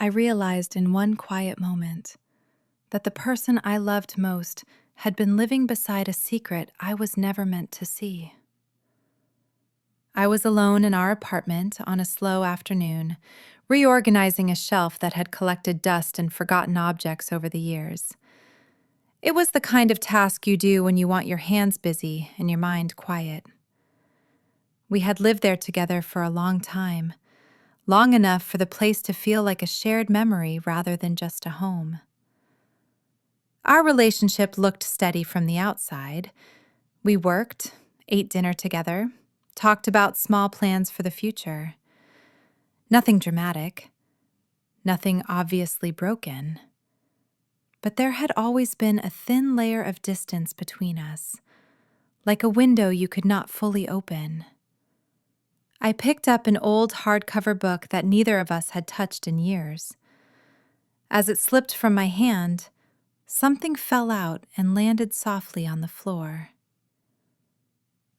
I realized in one quiet moment that the person I loved most had been living beside a secret I was never meant to see. I was alone in our apartment on a slow afternoon, reorganizing a shelf that had collected dust and forgotten objects over the years. It was the kind of task you do when you want your hands busy and your mind quiet. We had lived there together for a long time, long enough for the place to feel like a shared memory rather than just a home. Our relationship looked steady from the outside. We worked, ate dinner together, talked about small plans for the future. Nothing dramatic, nothing obviously broken. But there had always been a thin layer of distance between us, like a window you could not fully open. I picked up an old hardcover book that neither of us had touched in years. As it slipped from my hand, something fell out and landed softly on the floor.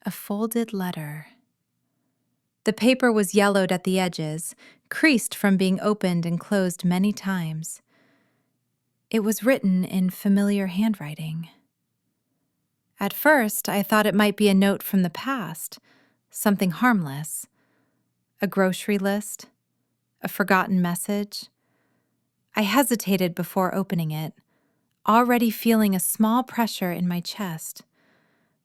A folded letter. The paper was yellowed at the edges, creased from being opened and closed many times. It was written in familiar handwriting. At first, I thought it might be a note from the past, something harmless. A grocery list, a forgotten message. I hesitated before opening it, already feeling a small pressure in my chest,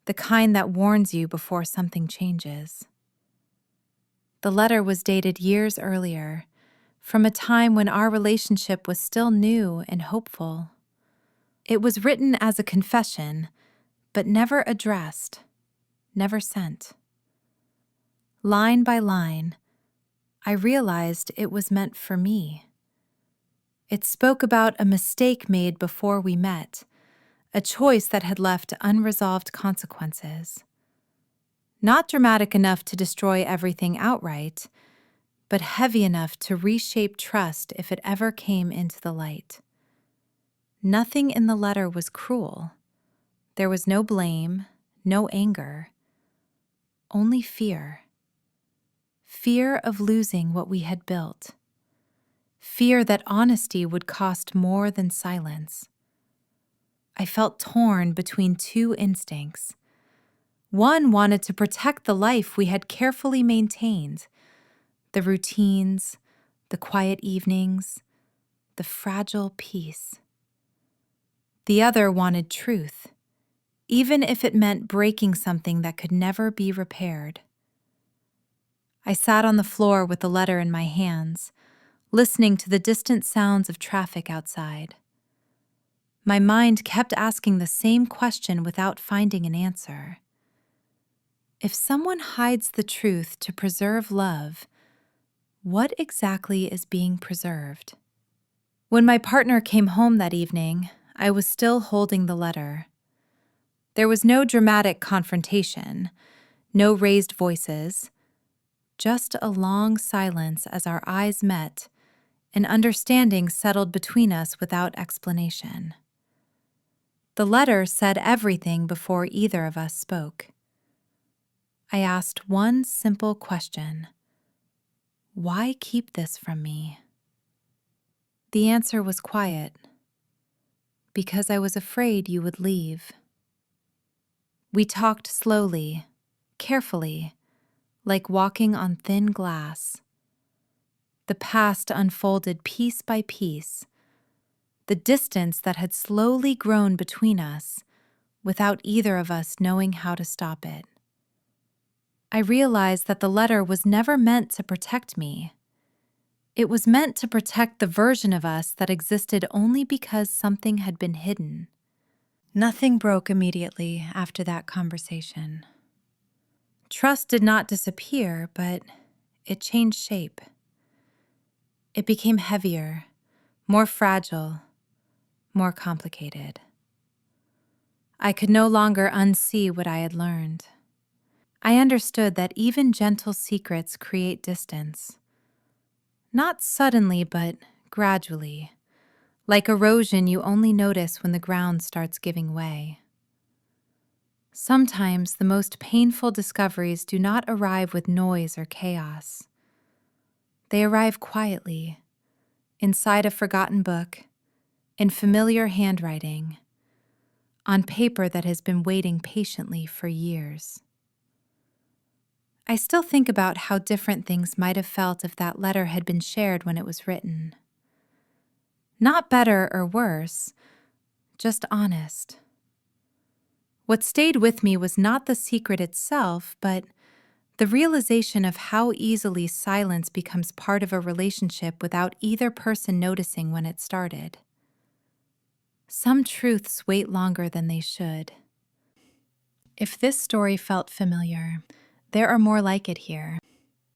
the kind that warns you before something changes. The letter was dated years earlier, from a time when our relationship was still new and hopeful. It was written as a confession, but never addressed, never sent. Line by line, I realized it was meant for me. It spoke about a mistake made before we met, a choice that had left unresolved consequences. Not dramatic enough to destroy everything outright, but heavy enough to reshape trust if it ever came into the light. Nothing in the letter was cruel. There was no blame, no anger, only fear. Fear of losing what we had built. Fear that honesty would cost more than silence. I felt torn between two instincts. One wanted to protect the life we had carefully maintained, the routines, the quiet evenings, the fragile peace. The other wanted truth, even if it meant breaking something that could never be repaired. I sat on the floor with the letter in my hands, listening to the distant sounds of traffic outside. My mind kept asking the same question without finding an answer. If someone hides the truth to preserve love, what exactly is being preserved? When my partner came home that evening, I was still holding the letter. There was no dramatic confrontation, no raised voices, just a long silence as our eyes met, and understanding settled between us without explanation. The letter said everything before either of us spoke. I asked one simple question: why keep this from me? The answer was quiet. Because I was afraid you would leave. We talked slowly, carefully, like walking on thin glass. The past unfolded piece by piece, the distance that had slowly grown between us without either of us knowing how to stop it. I realized that the letter was never meant to protect me. It was meant to protect the version of us that existed only because something had been hidden. Nothing broke immediately after that conversation. Trust did not disappear, but it changed shape. It became heavier, more fragile, more complicated. I could no longer unsee what I had learned. I understood that even gentle secrets create distance. Not suddenly, but gradually, like erosion you only notice when the ground starts giving way. Sometimes the most painful discoveries do not arrive with noise or chaos. They arrive quietly, inside a forgotten book, in familiar handwriting, on paper that has been waiting patiently for years. I still think about how different things might have felt if that letter had been shared when it was written. Not better or worse, just honest. What stayed with me was not the secret itself, but the realization of how easily silence becomes part of a relationship without either person noticing when it started. Some truths wait longer than they should. If this story felt familiar, there are more like it here.